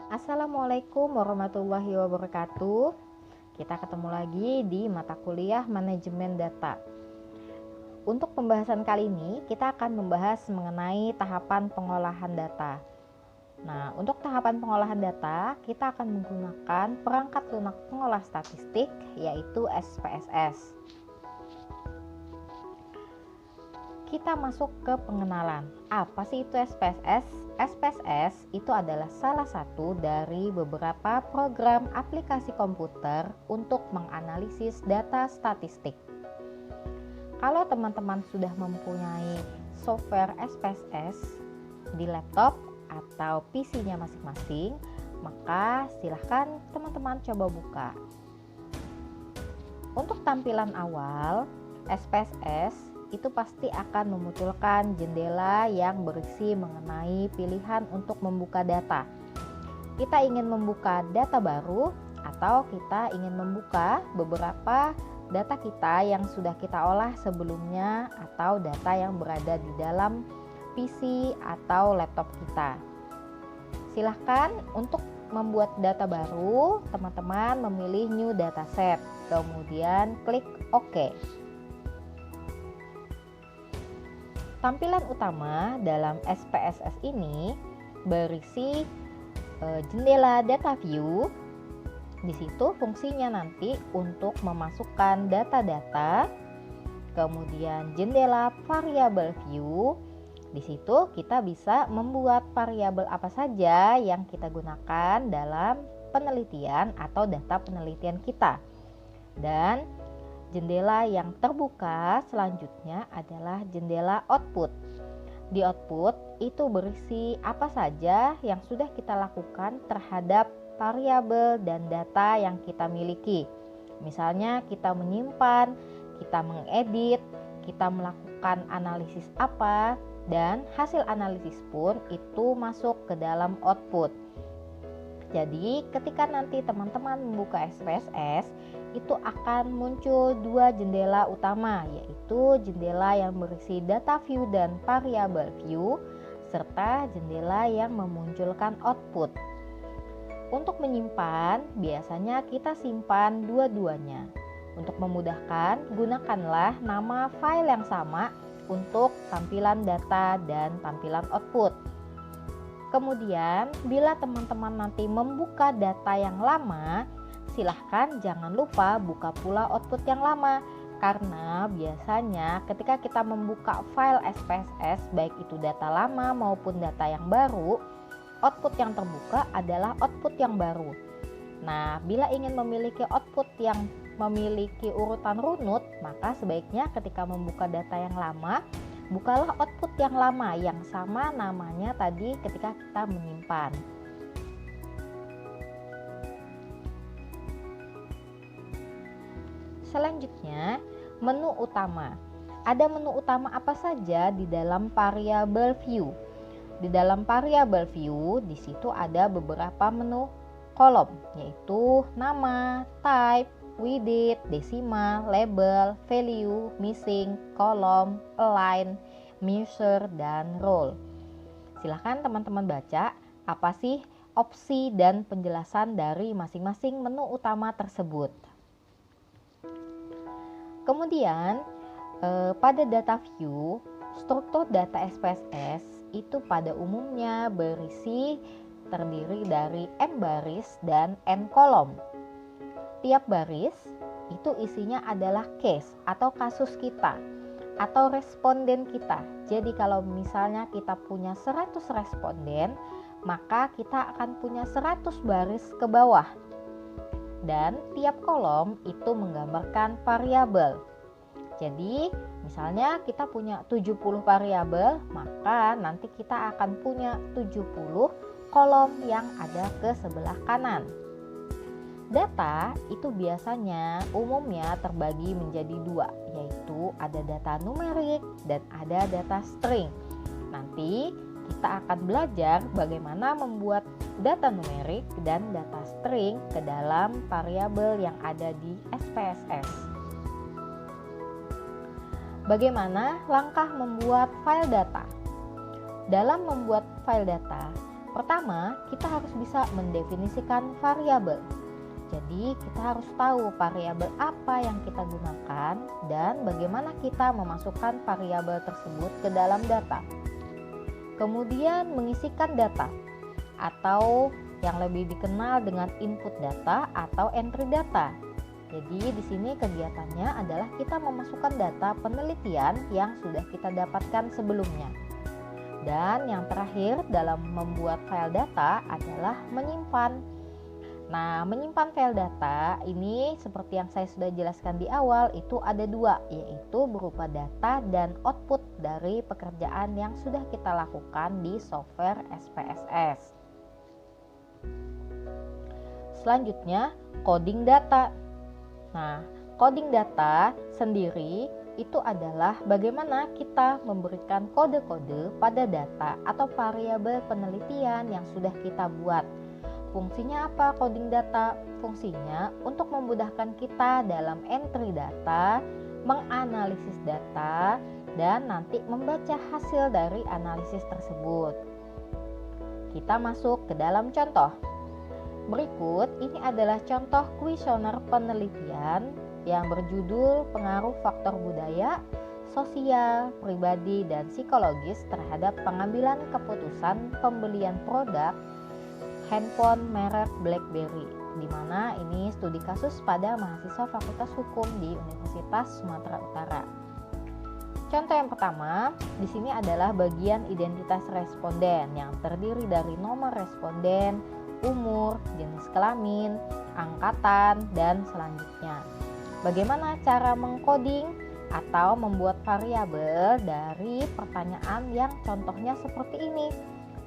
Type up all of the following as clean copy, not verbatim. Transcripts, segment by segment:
Assalamualaikum warahmatullahi wabarakatuh. Kita ketemu lagi di mata kuliah Manajemen Data. Untuk pembahasan kali ini, kita akan membahas mengenai tahapan pengolahan data. Nah, untuk tahapan pengolahan data, kita akan menggunakan perangkat lunak pengolah statistik, yaitu SPSS. Kita masuk ke pengenalan. Apa sih itu SPSS? SPSS itu adalah salah satu dari beberapa program aplikasi komputer untuk menganalisis data statistik. Kalau teman-teman sudah mempunyai software SPSS di laptop atau PC-nya masing-masing, maka silahkan teman-teman coba buka. Untuk tampilan awal, SPSS itu pasti akan memunculkan jendela yang berisi mengenai pilihan untuk membuka data. Kita ingin membuka data baru atau kita ingin membuka beberapa data kita yang sudah kita olah sebelumnya atau data yang berada di dalam PC atau laptop kita. Silahkan untuk membuat data baru, teman-teman memilih New Dataset, kemudian klik OK. Tampilan utama dalam SPSS ini berisi jendela data view. Di situ fungsinya nanti untuk memasukkan data-data. Kemudian jendela variable view. Di situ kita bisa membuat variabel apa saja yang kita gunakan dalam penelitian atau data penelitian kita. Dan jendela yang terbuka selanjutnya adalah jendela output. Di output itu berisi apa saja yang sudah kita lakukan terhadap variabel dan data yang kita miliki. Misalnya kita menyimpan, kita mengedit, kita melakukan analisis apa, dan hasil analisis pun itu masuk ke dalam output. Jadi ketika nanti teman-teman membuka SPSS, itu akan muncul dua jendela utama, yaitu jendela yang berisi data view dan variable view, serta jendela yang memunculkan output. Untuk menyimpan, biasanya kita simpan dua-duanya. Untuk memudahkan, gunakanlah nama file yang sama untuk tampilan data dan tampilan output. Kemudian, bila teman-teman nanti membuka data yang lama, silahkan jangan lupa buka pula output yang lama. Karena biasanya ketika kita membuka file SPSS, baik itu data lama maupun data yang baru, output yang terbuka adalah output yang baru. Nah, bila ingin memiliki output yang memiliki urutan runut, maka sebaiknya ketika membuka data yang lama, bukalah output yang lama yang sama namanya tadi ketika kita menyimpan. Selanjutnya, menu utama. Ada menu utama apa saja di dalam variable view? Di dalam variable view, di situ ada beberapa menu kolom, yaitu nama, type, widget, desimal, label, value, missing, kolom, align, measure, dan role. Silahkan teman-teman baca apa sih opsi dan penjelasan dari masing-masing menu utama tersebut. Kemudian pada data view, struktur data SPSS itu pada umumnya terdiri dari M baris dan N kolom. Tiap baris itu isinya adalah case atau kasus kita atau responden kita. Jadi kalau misalnya kita punya 100 responden, maka kita akan punya 100 baris ke bawah. Dan tiap kolom itu menggambarkan variabel. Jadi misalnya kita punya 70 variabel, maka nanti kita akan punya 70 kolom yang ada ke sebelah kanan. Data itu biasanya umumnya terbagi menjadi dua, yaitu ada data numerik dan ada data string. Nanti kita akan belajar bagaimana membuat data numerik dan data string ke dalam variabel yang ada di SPSS. Bagaimana langkah membuat file data? Dalam membuat file data, Pertama, kita harus bisa mendefinisikan variabel. Jadi, kita harus tahu variabel apa yang kita gunakan dan bagaimana kita memasukkan variabel tersebut ke dalam data. Kemudian, mengisikan data atau yang lebih dikenal dengan input data atau entry data. Jadi, di sini kegiatannya adalah kita memasukkan data penelitian yang sudah kita dapatkan sebelumnya. Dan yang terakhir dalam membuat file data adalah menyimpan. Nah, menyimpan file data ini seperti yang saya sudah jelaskan di awal itu ada dua, yaitu berupa data dan output dari pekerjaan yang sudah kita lakukan di software SPSS. Selanjutnya, coding data. Nah, coding data sendiri itu adalah bagaimana kita memberikan kode-kode pada data atau variabel penelitian yang sudah kita buat. Fungsinya apa coding data? Fungsinya untuk memudahkan kita dalam entry data, menganalisis data, dan nanti membaca hasil dari analisis tersebut. Kita masuk ke dalam contoh. Berikut ini adalah contoh kuesioner penelitian yang berjudul pengaruh faktor budaya, sosial, pribadi, dan psikologis terhadap pengambilan keputusan pembelian produk handphone merek BlackBerry, di mana ini studi kasus pada mahasiswa Fakultas Hukum di Universitas Sumatera Utara. Contoh yang pertama, di sini adalah bagian identitas responden yang terdiri dari nomor responden, umur, jenis kelamin, angkatan, dan selanjutnya. Bagaimana cara mengcoding atau membuat variabel dari pertanyaan yang contohnya seperti ini?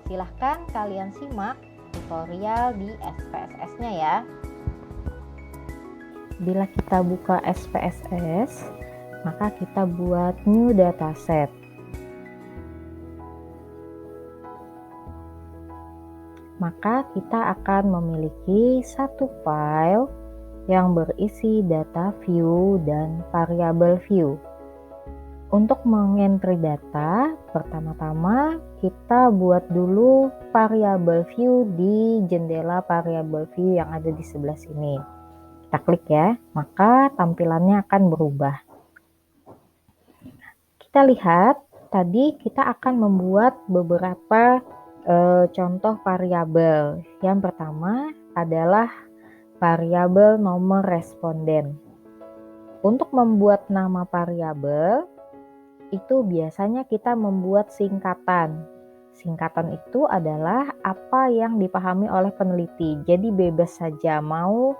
Silahkan kalian simak tutorial di SPSS-nya ya. Bila kita buka SPSS, maka kita buat new dataset. Maka kita akan memiliki satu file yang berisi data view dan variabel view. Untuk mengentry data, pertama-tama kita buat dulu variabel view di jendela variabel view yang ada di sebelah sini. Kita klik ya, maka tampilannya akan berubah. Kita lihat, tadi kita akan membuat beberapa contoh variabel. Yang pertama adalah variabel nomor responden. Untuk membuat nama variabel, itu biasanya kita membuat singkatan. Singkatan itu adalah apa yang dipahami oleh peneliti. Jadi bebas saja mau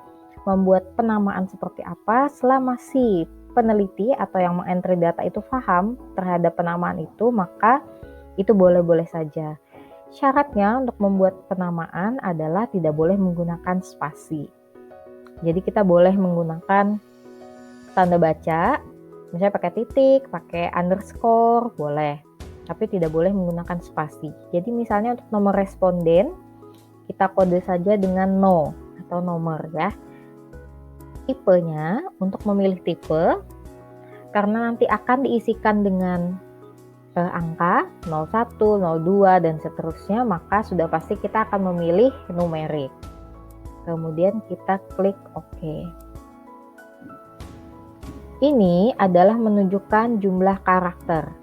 membuat penamaan seperti apa selama si peneliti atau yang mengentry data itu paham terhadap penamaan itu, maka itu boleh-boleh saja. Syaratnya untuk membuat penamaan adalah tidak boleh menggunakan spasi. Jadi kita boleh menggunakan tanda baca, misalnya pakai titik, pakai underscore, boleh. Tapi tidak boleh menggunakan spasi. Jadi misalnya untuk nomor responden, kita kode saja dengan no atau nomor ya. Tipenya, untuk memilih tipe, karena nanti akan diisikan dengan angka 01, 02, dan seterusnya, maka sudah pasti kita akan memilih numerik. Kemudian kita klik OK. Ini adalah menunjukkan jumlah karakter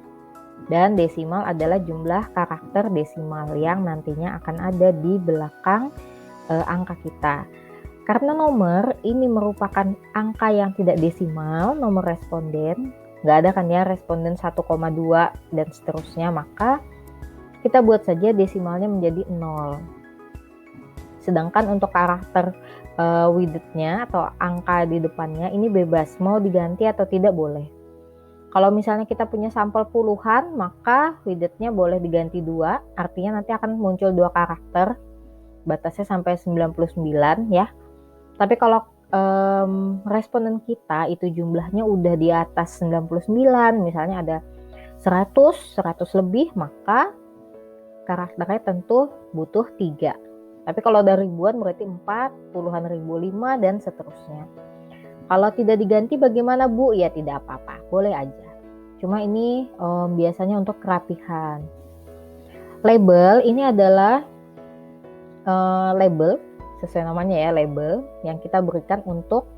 dan desimal adalah jumlah karakter desimal yang nantinya akan ada di belakang angka kita. Karena nomor ini merupakan angka yang tidak desimal, nomor responden, nggak ada kan ya responden 1,2 dan seterusnya, maka kita buat saja desimalnya menjadi 0. Sedangkan untuk karakter widgetnya atau angka di depannya ini bebas, mau diganti atau tidak boleh. Kalau misalnya kita punya sampel puluhan, maka widgetnya boleh diganti 2, artinya nanti akan muncul 2 karakter, batasnya sampai 99 ya. Tapi kalau responden kita itu jumlahnya udah di atas 99, misalnya ada 100 lebih, maka karakternya tentu butuh 3. Tapi kalau ada ribuan berarti 4, puluhan ribu 5, dan seterusnya. Kalau tidak diganti bagaimana Bu? Ya tidak apa-apa, boleh aja. Cuma ini biasanya untuk kerapihan. Label ini adalah label, sesuai namanya ya, label yang kita berikan untuk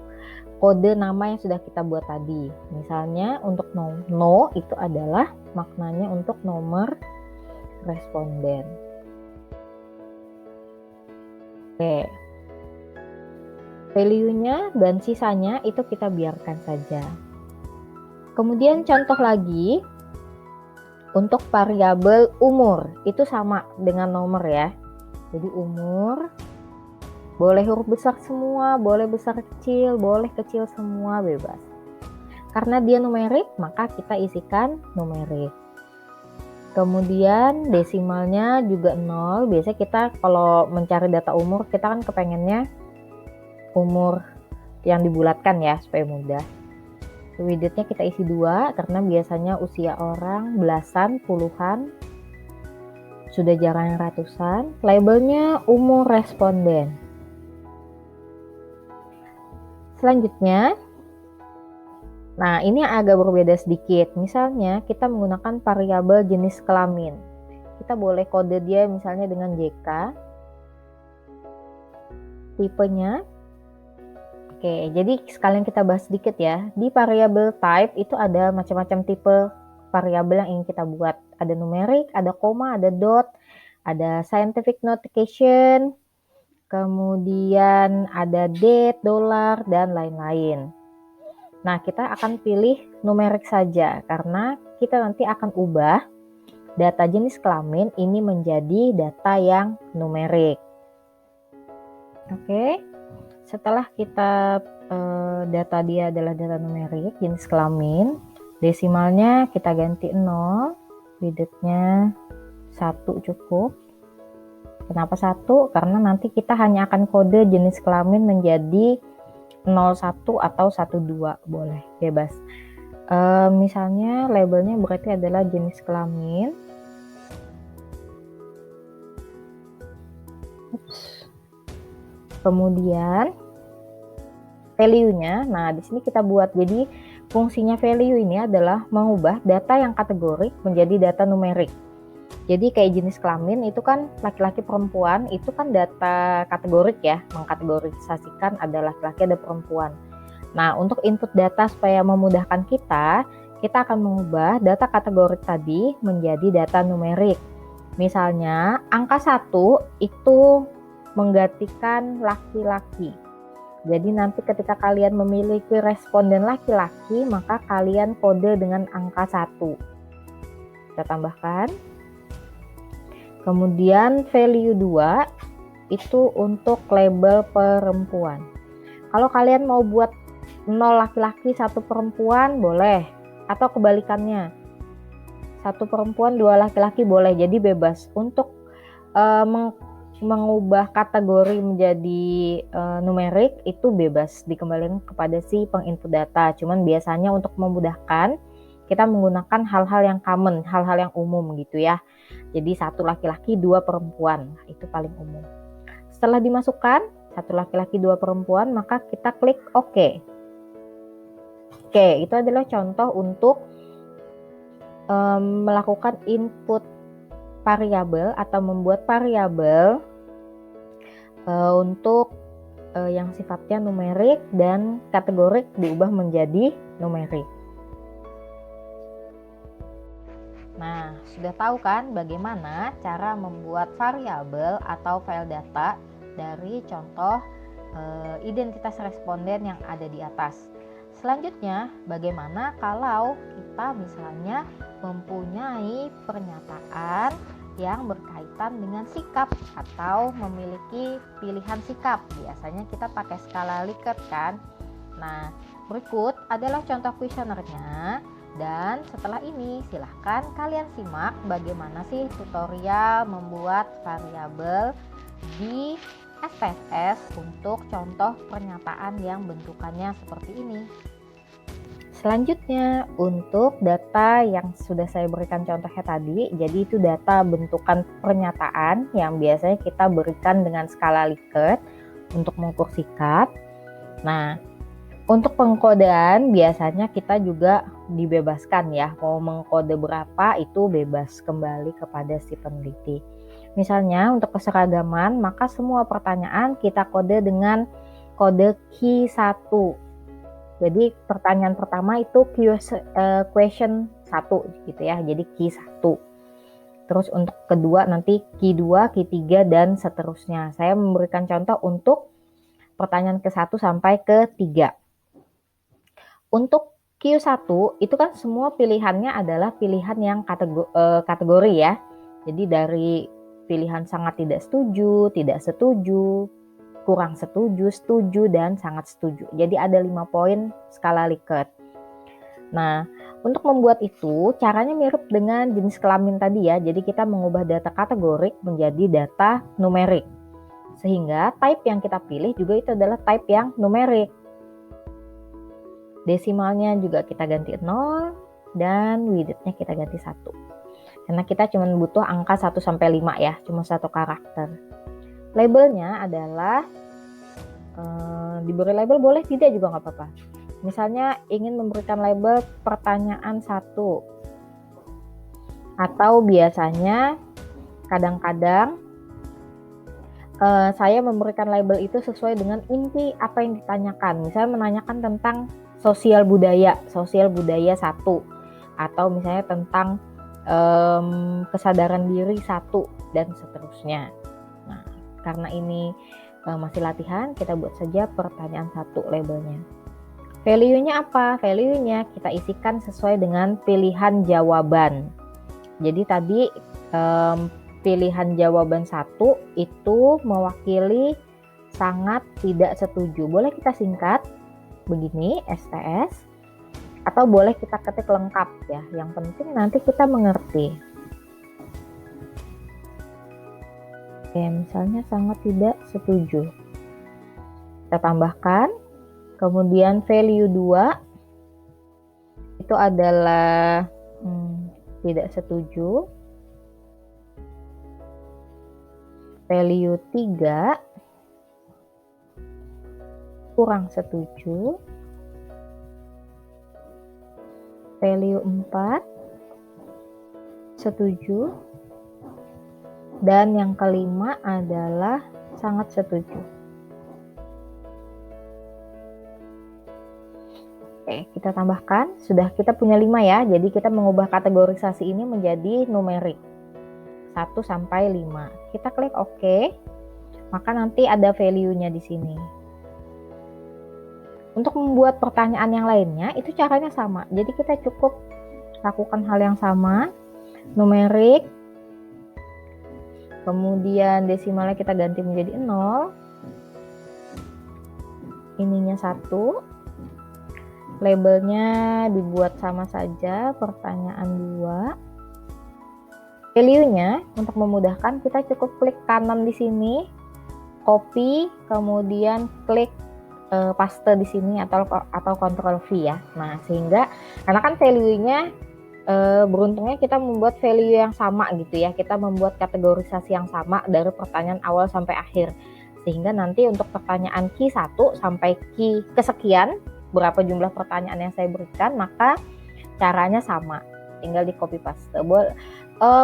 kode nama yang sudah kita buat tadi. Misalnya untuk no itu adalah maknanya untuk nomor responden. Oke. Value-nya dan sisanya itu kita biarkan saja. Kemudian contoh lagi untuk variabel umur, itu sama dengan nomor ya. Jadi umur boleh huruf besar semua, boleh besar kecil, boleh kecil semua, bebas. Karena dia numerik, maka kita isikan numerik. Kemudian desimalnya juga 0. Biasanya kita kalau mencari data umur, kita kan kepengennya umur yang dibulatkan ya, supaya mudah. Widgetnya kita isi 2 karena biasanya usia orang belasan, puluhan, sudah jarang yang ratusan. Labelnya umur responden. Selanjutnya, nah ini agak berbeda sedikit. Misalnya kita menggunakan variabel jenis kelamin. Kita boleh kode dia misalnya dengan JK. Tipenya, oke, jadi sekalian kita bahas sedikit ya. Di variabel type itu ada macam-macam tipe variabel yang ingin kita buat. Ada numerik, ada koma, ada dot, ada scientific notation, kemudian ada date, dollar, dan lain-lain. Nah, kita akan pilih numerik saja karena kita nanti akan ubah data jenis kelamin ini menjadi data yang numerik. Oke. Setelah kita data dia adalah data numerik jenis kelamin, desimalnya kita ganti 0, widgetnya 1 cukup. Kenapa 1? Karena nanti kita hanya akan kode jenis kelamin menjadi 01 atau 12, boleh, bebas. Misalnya labelnya berarti adalah jenis kelamin. Kemudian value-nya, nah di sini kita buat, jadi fungsinya value ini adalah mengubah data yang kategorik menjadi data numerik. Jadi kayak jenis kelamin itu kan laki-laki perempuan, itu kan data kategorik ya, mengkategorisasikan ada laki-laki ada perempuan. Nah untuk input data supaya memudahkan kita akan mengubah data kategorik tadi menjadi data numerik. Misalnya angka 1 itu menggantikan laki-laki. Jadi nanti ketika kalian memiliki responden laki-laki, maka kalian kode dengan angka 1. Kita tambahkan. Kemudian value 2 itu untuk label perempuan. Kalau kalian mau buat 0 laki-laki 1 perempuan boleh, atau kebalikannya 1 perempuan 2 laki-laki boleh. Jadi bebas untuk mengubah kategori menjadi numerik itu bebas, dikembalikan kepada si penginput data. Cuman biasanya untuk memudahkan kita menggunakan hal-hal yang common, hal-hal yang umum gitu ya. Jadi 1 laki-laki 2 perempuan, itu paling umum. Setelah dimasukkan 1 laki-laki 2 perempuan, maka kita klik OK. Oke, itu adalah contoh untuk melakukan input variabel atau membuat variabel untuk yang sifatnya numerik dan kategorik diubah menjadi numerik. Nah, sudah tahu kan bagaimana cara membuat variabel atau file data dari contoh identitas responden yang ada di atas. Selanjutnya, bagaimana kalau kita misalnya mempunyai pernyataan yang berkaitan dengan sikap atau memiliki pilihan sikap. Biasanya kita pakai skala Likert kan. Nah, berikut adalah contoh kuesionernya. Dan setelah ini silahkan kalian simak bagaimana sih tutorial membuat variabel di SPSS untuk contoh pernyataan yang bentukannya seperti ini. Selanjutnya untuk data yang sudah saya berikan contohnya tadi, jadi itu data bentukan pernyataan yang biasanya kita berikan dengan skala Likert untuk mengukur sikap. Nah, untuk pengkodean biasanya kita juga dibebaskan ya, mau mengkode berapa itu bebas kembali kepada si peneliti. Misalnya untuk keseragaman, maka semua pertanyaan kita kode dengan kode key 1. Jadi pertanyaan pertama itu question 1 gitu ya, jadi key 1. Terus untuk kedua nanti key 2, key 3, dan seterusnya. Saya memberikan contoh untuk pertanyaan ke-1 sampai ke-3. Untuk Q1 itu kan semua pilihannya adalah pilihan yang kategori ya. Jadi dari pilihan sangat tidak setuju, kurang setuju, setuju, dan sangat setuju. Jadi ada 5 poin skala Likert. Nah, untuk membuat itu caranya mirip dengan jenis kelamin tadi ya. Jadi kita mengubah data kategorik menjadi data numerik. Sehingga type yang kita pilih juga itu adalah type yang numerik. Desimalnya juga kita ganti 0 dan widthnya kita ganti 1. Karena kita cuma butuh angka 1 sampai 5 ya, cuma satu karakter. Labelnya adalah diberi label boleh tidak juga nggak apa-apa. Misalnya ingin memberikan label pertanyaan 1. Atau biasanya kadang-kadang saya memberikan label itu sesuai dengan inti apa yang ditanyakan. Misalnya menanyakan tentang sosial budaya 1, atau misalnya tentang kesadaran diri 1, dan seterusnya. Nah, karena ini masih latihan, kita buat saja pertanyaan 1 labelnya. Value-nya apa? Value-nya kita isikan sesuai dengan pilihan jawaban. Jadi tadi pilihan jawaban 1 itu mewakili sangat tidak setuju. Boleh kita singkat begini, STS, atau boleh kita ketik lengkap ya. Yang penting nanti kita mengerti. Oke, misalnya sangat tidak setuju. Kita tambahkan. Kemudian value 2 itu adalah tidak setuju. Value 3 kurang setuju. Value 4 setuju. Dan yang kelima adalah sangat setuju. Oke, kita tambahkan. Sudah kita punya 5 ya. Jadi kita mengubah kategorisasi ini menjadi numerik 1 sampai 5. Kita klik OK. Maka nanti ada value-nya di sini. Untuk membuat pertanyaan yang lainnya itu caranya sama. Jadi kita cukup lakukan hal yang sama. Numerik. Kemudian desimalnya kita ganti menjadi 0. Ininya 1. Labelnya dibuat sama saja, pertanyaan 2. Value-nya untuk memudahkan kita cukup klik kanan di sini, copy, kemudian klik paste di sini atau Ctrl V ya. Nah, sehingga karena kan value-nya beruntungnya kita membuat value yang sama gitu ya. Kita membuat kategorisasi yang sama dari pertanyaan awal sampai akhir. Sehingga nanti untuk pertanyaan key 1 sampai key kesekian, berapa jumlah pertanyaan yang saya berikan, maka caranya sama. Tinggal di copy paste.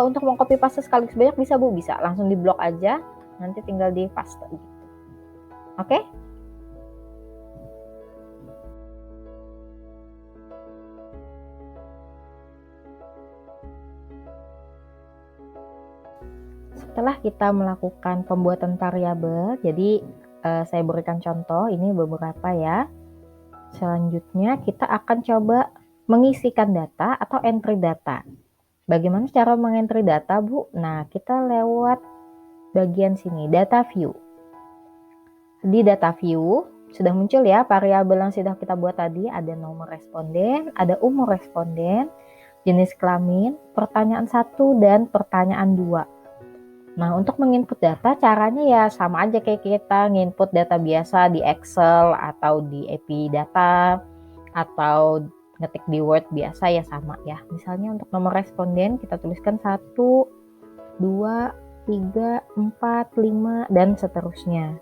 Untuk mau copy paste sekaligus banyak bisa Bu, bisa. Langsung di blok aja, nanti tinggal di paste gitu. Oke? Setelah kita melakukan pembuatan variabel, jadi saya berikan contoh, ini beberapa ya. Selanjutnya kita akan coba mengisikan data atau entry data. Bagaimana cara mengentry data, Bu? Nah, kita lewat bagian sini, data view. Di data view sudah muncul ya variabel yang sudah kita buat tadi, ada nomor responden, ada umur responden, jenis kelamin, pertanyaan 1 dan pertanyaan 2. Nah, untuk menginput data caranya ya sama aja kayak kita nginput data biasa di Excel atau di API data atau ngetik di Word biasa ya sama ya. Misalnya untuk nomor responden kita tuliskan 1, 2, 3, 4, 5 dan seterusnya.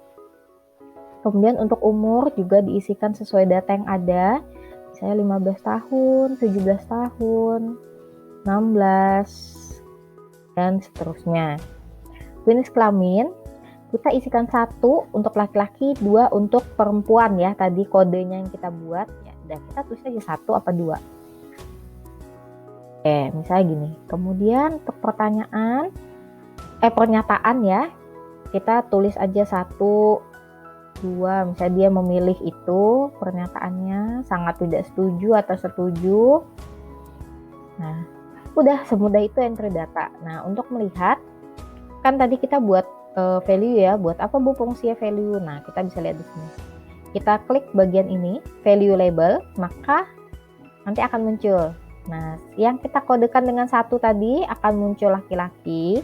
Kemudian untuk umur juga diisikan sesuai data yang ada. Misalnya 15 tahun, 17 tahun, 16 dan seterusnya. Jenis kelamin kita isikan 1 untuk laki-laki, 2 untuk perempuan ya. Tadi kodenya yang kita buat ya, dan kita tulis aja 1 apa 2. Oke, misalnya gini. Kemudian untuk pernyataan ya, kita tulis aja 1, 2. Misalnya dia memilih itu pernyataannya sangat tidak setuju atau setuju. Nah, udah semudah itu entry data. Nah, untuk melihat kan tadi kita buat value ya. Buat apa Bu fungsinya value? Nah, kita bisa lihat di sini. Kita klik bagian ini, value label, maka nanti akan muncul. Nah, yang kita kodekan dengan 1 tadi akan muncul laki-laki,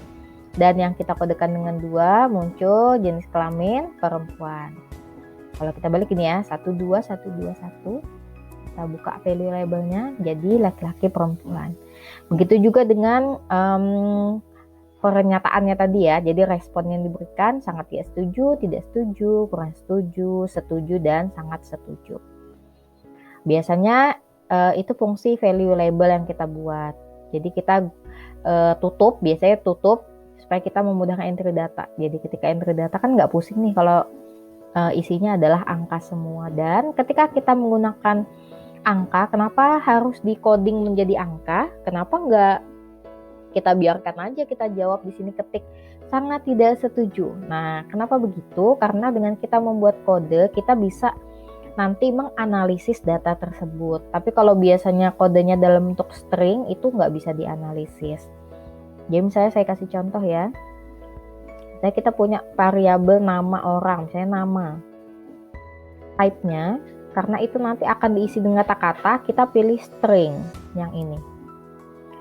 dan yang kita kodekan dengan 2 muncul jenis kelamin perempuan. Kalau kita balik ini ya, 1, 2, 1, 2, 1. Kita buka value labelnya, jadi laki-laki perempuan. Begitu juga dengan pernyataannya tadi ya, jadi respon yang diberikan sangat tidak setuju, kurang setuju, dan sangat setuju. Biasanya itu fungsi value label yang kita buat. Jadi kita biasanya tutup supaya kita memudahkan entry data. Jadi ketika entry data kan nggak pusing nih kalau isinya adalah angka semua. Dan ketika kita menggunakan angka, kenapa harus di coding menjadi angka? Kenapa nggak kita biarkan aja, kita jawab di sini, ketik sangat tidak setuju. Nah, kenapa begitu? Karena dengan kita membuat kode, kita bisa nanti menganalisis data tersebut. Tapi kalau biasanya kodenya dalam bentuk string, itu nggak bisa dianalisis. Jadi misalnya saya kasih contoh ya. Misalnya kita punya variabel nama orang, misalnya nama. Type-nya, karena itu nanti akan diisi dengan kata-kata, kita pilih string yang ini.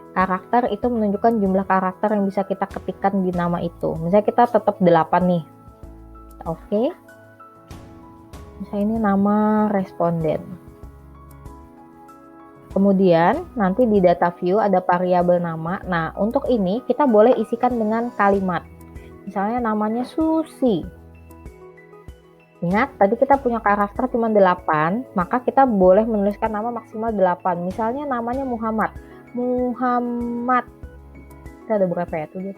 Karakter itu menunjukkan jumlah karakter yang bisa kita ketikkan di nama itu. Misalnya kita tetap 8 nih. Oke. Misalnya ini nama responden. Kemudian nanti di data view ada variabel nama. Nah, untuk ini kita boleh isikan dengan kalimat. Misalnya namanya Susi. Ingat, tadi kita punya karakter cuma 8, maka kita boleh menuliskan nama maksimal 8. Misalnya namanya Muhammad. Kita ada berapa ya? 7,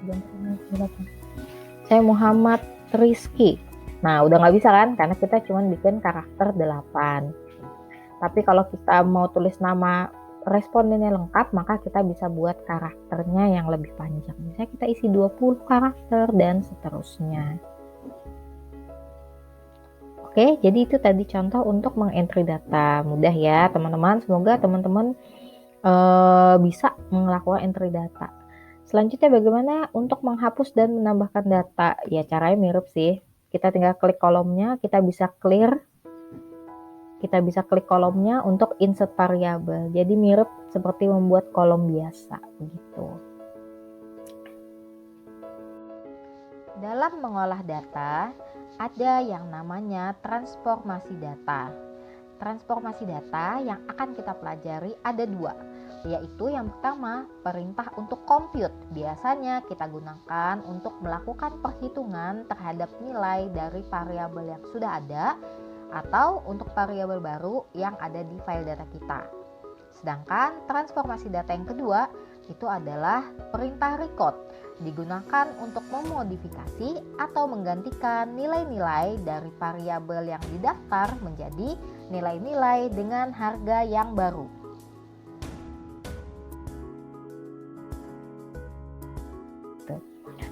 8. Saya Muhammad Rizky. Nah, udah nggak bisa kan? Karena kita cuma bikin karakter 8. Tapi kalau kita mau tulis nama respondennya lengkap, maka kita bisa buat karakternya yang lebih panjang. Misalnya kita isi 20 karakter dan seterusnya. Oke, jadi itu tadi contoh untuk mengentry data. Mudah ya teman-teman. Semoga teman-teman bisa melakukan entry data. Selanjutnya bagaimana untuk menghapus dan menambahkan data? Ya caranya mirip sih. Kita tinggal klik kolomnya, kita bisa clear. Kita bisa klik kolomnya untuk insert variabel. Jadi mirip seperti membuat kolom biasa begitu. Dalam mengolah data ada yang namanya transformasi data. Transformasi data yang akan kita pelajari ada 2, yaitu yang pertama perintah untuk compute. Biasanya kita gunakan untuk melakukan perhitungan terhadap nilai dari variabel yang sudah ada atau untuk variabel baru yang ada di file data kita. Sedangkan transformasi data yang kedua itu adalah perintah record, digunakan untuk memodifikasi atau menggantikan nilai-nilai dari variabel yang didaftar menjadi nilai-nilai dengan harga yang baru.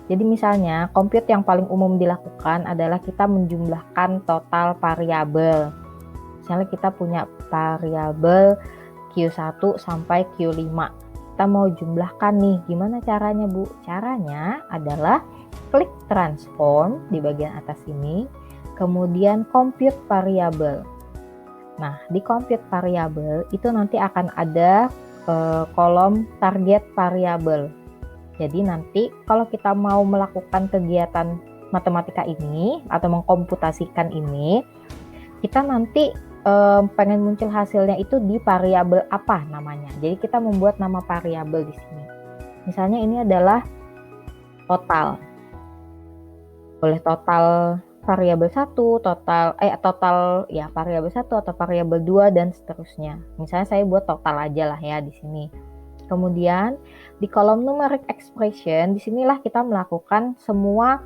Jadi misalnya compute yang paling umum dilakukan adalah kita menjumlahkan total variabel. Misalnya kita punya variabel Q1 sampai Q5. Kita mau jumlahkan nih, gimana caranya Bu? Caranya adalah klik transform di bagian atas ini, kemudian compute variable. Nah, di compute variable itu nanti akan ada kolom target variable. Jadi nanti kalau kita mau melakukan kegiatan matematika ini atau mengkomputasikan ini, kita nanti pengen muncul hasilnya itu di variabel apa namanya. Jadi kita membuat nama variabel di sini. Misalnya ini adalah total. Boleh total variabel 1, total ya variabel 1 atau variabel 2 dan seterusnya. Misalnya saya buat total aja lah ya di sini. Kemudian di kolom numeric expression, disinilah kita melakukan semua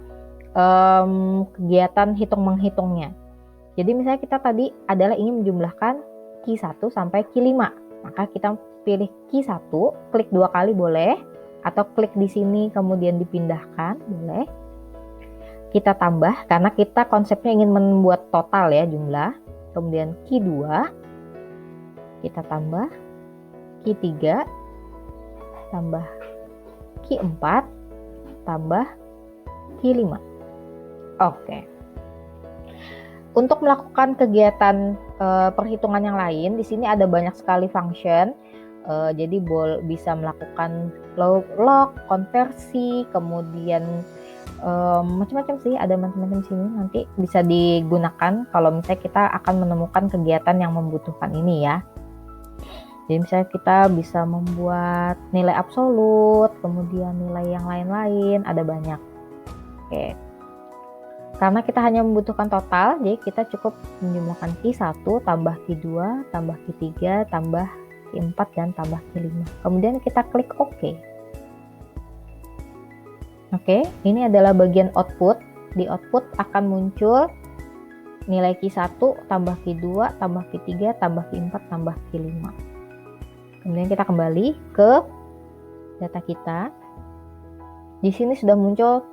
kegiatan hitung-menghitungnya. Jadi misalnya kita tadi adalah ingin menjumlahkan Q1 sampai Q5. Maka kita pilih Q1, klik 2 kali boleh, atau klik di sini kemudian dipindahkan, boleh. Kita tambah, karena kita konsepnya ingin membuat total ya jumlah. Kemudian Q2, kita tambah, Q3, tambah Q4, tambah Q5. Oke. Untuk melakukan kegiatan perhitungan yang lain, di sini ada banyak sekali function. Jadi bisa melakukan log, konversi, kemudian macam-macam sih, ada macam-macam sini. Nanti bisa digunakan kalau misalnya kita akan menemukan kegiatan yang membutuhkan ini ya. Jadi misalnya kita bisa membuat nilai absolut, kemudian nilai yang lain-lain, ada banyak. Oke. Karena kita hanya membutuhkan total, jadi kita cukup menjumlahkan Q1 tambah Q2 tambah Q3 tambah Q4 dan tambah Q5. Kemudian kita klik OK. Oke, ini adalah bagian output. Di output akan muncul nilai Q1 tambah Q2 tambah Q3 tambah Q4 tambah Q5. Kemudian kita kembali ke data kita. Di sini sudah muncul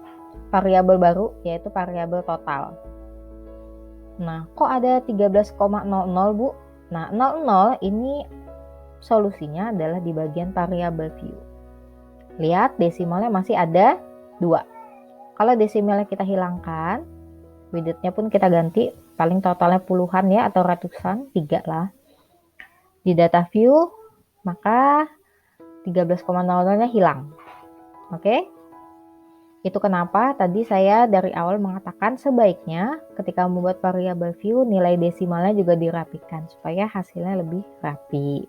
variabel baru, yaitu variabel total. Nah, kok ada 13,00 Bu? Nah, 00 ini solusinya adalah di bagian variabel view. Lihat, desimalnya masih ada 2. Kalau desimalnya kita hilangkan, widgetnya pun kita ganti, paling totalnya puluhan ya, atau ratusan, 3 lah. Di data view, maka 13,00-nya hilang. Oke? Itu kenapa tadi saya dari awal mengatakan sebaiknya ketika membuat variabel view nilai desimalnya juga dirapikan supaya hasilnya lebih rapi.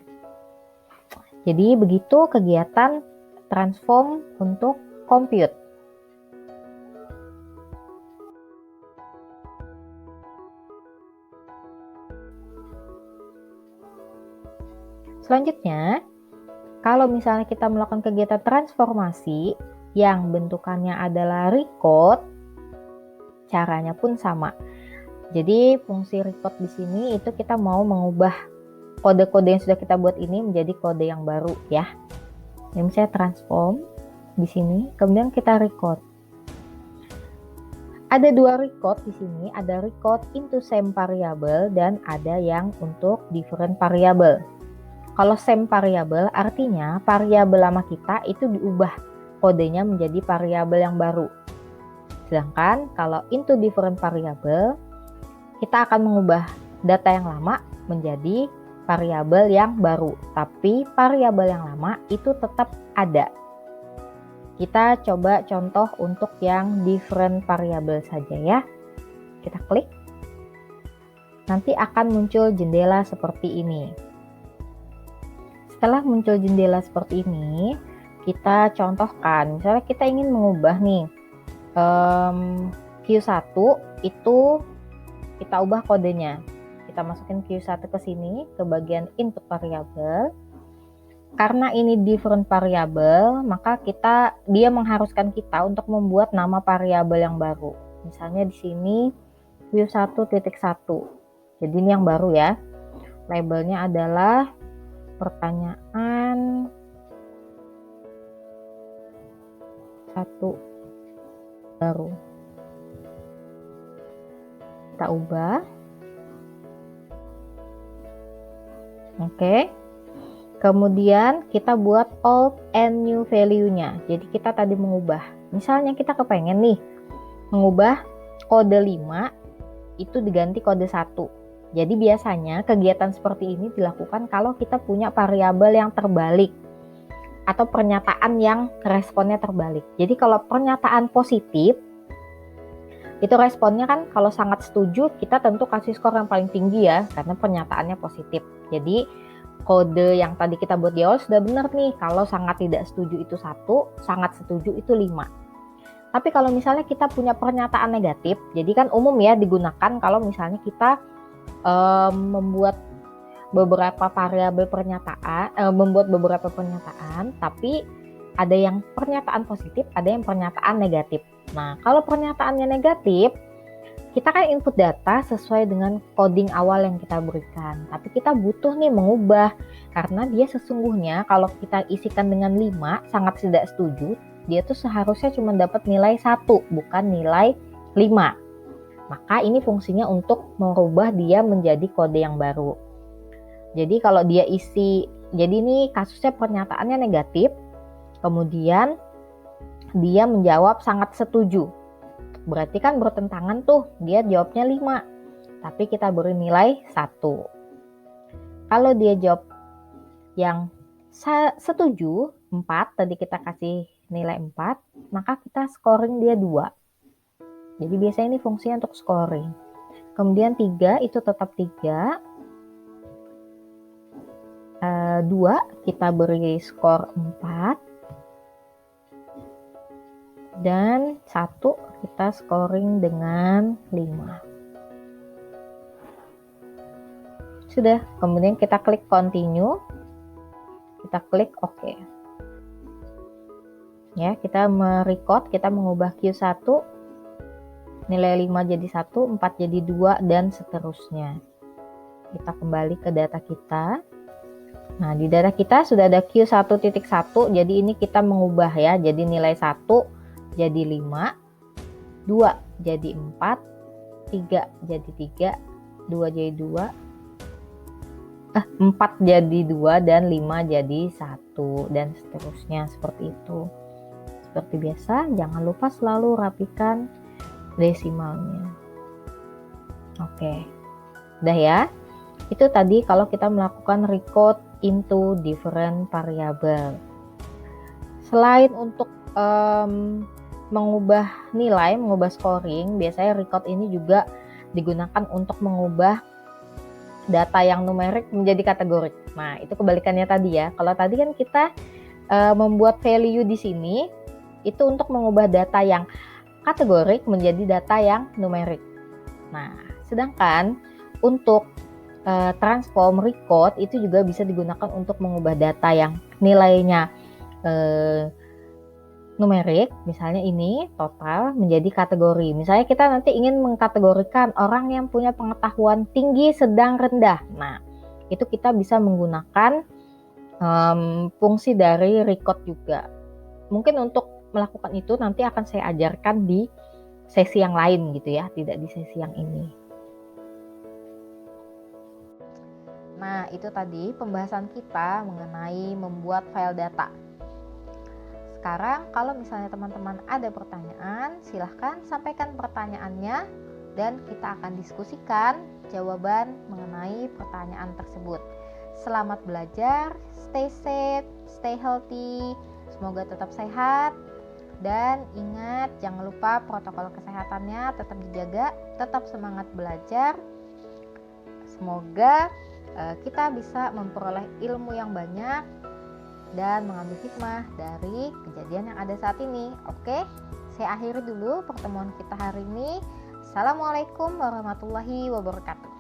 Jadi begitu kegiatan transform untuk compute. Selanjutnya, kalau misalnya kita melakukan kegiatan transformasi yang bentukannya adalah recode, caranya pun sama. Jadi fungsi recode di sini itu kita mau mengubah kode-kode yang sudah kita buat ini menjadi kode yang baru ya. Yang misalnya transform di sini, kemudian kita recode. Ada 2 recode di sini, ada recode into same variable dan ada yang untuk different variable. Kalau same variable artinya variabel lama kita itu diubah kodenya menjadi variabel yang baru. Sedangkan kalau into different variable, kita akan mengubah data yang lama menjadi variabel yang baru. Tapi variabel yang lama itu tetap ada. Kita coba contoh untuk yang different variable saja ya. Kita klik. Nanti akan muncul jendela seperti ini. Setelah muncul jendela seperti ini, kita contohkan, misalnya kita ingin mengubah nih Q1 itu kita ubah kodenya. Kita masukin Q1 ke sini ke bagian input variable. Karena ini different variable, maka dia mengharuskan kita untuk membuat nama variabel yang baru. Misalnya di sini Q1.1. Jadi ini yang baru ya. Labelnya adalah pertanyaan 1 baru. Kita ubah. Oke. Kemudian kita buat old and new value-nya. Jadi kita tadi mengubah. Misalnya kita kepengen nih mengubah kode 5 itu diganti kode 1. Jadi biasanya kegiatan seperti ini dilakukan kalau kita punya variabel yang terbalik atau pernyataan yang responnya terbalik. Jadi kalau pernyataan positif, itu responnya kan kalau sangat setuju, kita tentu kasih skor yang paling tinggi ya, karena pernyataannya positif. Jadi kode yang tadi kita buat di awal sudah benar nih, kalau sangat tidak setuju itu 1, sangat setuju itu 5. Tapi kalau misalnya kita punya pernyataan negatif, jadi kan umum ya digunakan kalau misalnya kita membuat beberapa variabel pernyataan, membuat beberapa pernyataan, tapi ada yang pernyataan positif, ada yang pernyataan negatif. Nah, kalau pernyataannya negatif, kita kan input data sesuai dengan coding awal yang kita berikan. Tapi kita butuh nih mengubah, karena dia sesungguhnya kalau kita isikan dengan 5, sangat tidak setuju, dia tuh seharusnya cuma dapat nilai 1, bukan nilai 5. Maka ini fungsinya untuk merubah dia menjadi kode yang baru. Jadi kalau dia isi, jadi ini kasusnya pernyataannya negatif, kemudian dia menjawab sangat setuju. Berarti kan bertentangan tuh, dia jawabnya 5, tapi kita beri nilai 1. Kalau dia jawab yang setuju, 4, tadi kita kasih nilai 4, maka kita scoring dia 2. Jadi biasanya ini fungsinya untuk scoring. Kemudian 3 itu tetap 3. 2 kita beri skor 4. Dan 1 kita scoring dengan 5. Sudah, kemudian kita klik continue. Kita klik OK. Ya, kita merecord, kita mengubah Q1, nilai 5 jadi 1, 4 jadi 2, dan seterusnya. Kita kembali ke data kita. Nah, di data kita sudah ada Q1.1, jadi ini kita mengubah ya, jadi nilai 1 jadi 5, 2 jadi 4, 3 jadi 3, 2 jadi 2, 4 jadi 2, dan 5 jadi 1, dan seterusnya seperti itu. Seperti biasa, jangan lupa selalu rapikan desimalnya. Oke, udah ya. Itu tadi kalau kita melakukan recode into different variable. Selain untuk mengubah nilai, mengubah scoring, biasanya recode ini juga digunakan untuk mengubah data yang numerik menjadi kategorik. Nah, itu kebalikannya tadi ya. Kalau tadi kan kita membuat value di sini, itu untuk mengubah data yang kategorik menjadi data yang numerik. Nah, sedangkan untuk transform recode itu juga bisa digunakan untuk mengubah data yang nilainya numerik, misalnya ini total, menjadi kategori. Misalnya kita nanti ingin mengkategorikan orang yang punya pengetahuan tinggi, sedang, rendah. Nah, itu kita bisa menggunakan fungsi dari recode juga. Mungkin untuk melakukan itu nanti akan saya ajarkan di sesi yang lain gitu ya, tidak di sesi yang ini. Nah, itu tadi pembahasan kita mengenai membuat file data. Sekarang kalau misalnya teman-teman ada pertanyaan, silahkan sampaikan pertanyaannya dan kita akan diskusikan jawaban mengenai pertanyaan tersebut. Selamat belajar, stay safe, stay healthy, semoga tetap sehat. Dan ingat, jangan lupa protokol kesehatannya tetap dijaga, tetap semangat belajar. Semoga kita bisa memperoleh ilmu yang banyak dan mengambil hikmah dari kejadian yang ada saat ini. Oke, saya akhiri dulu pertemuan kita hari ini. Assalamualaikum warahmatullahi wabarakatuh.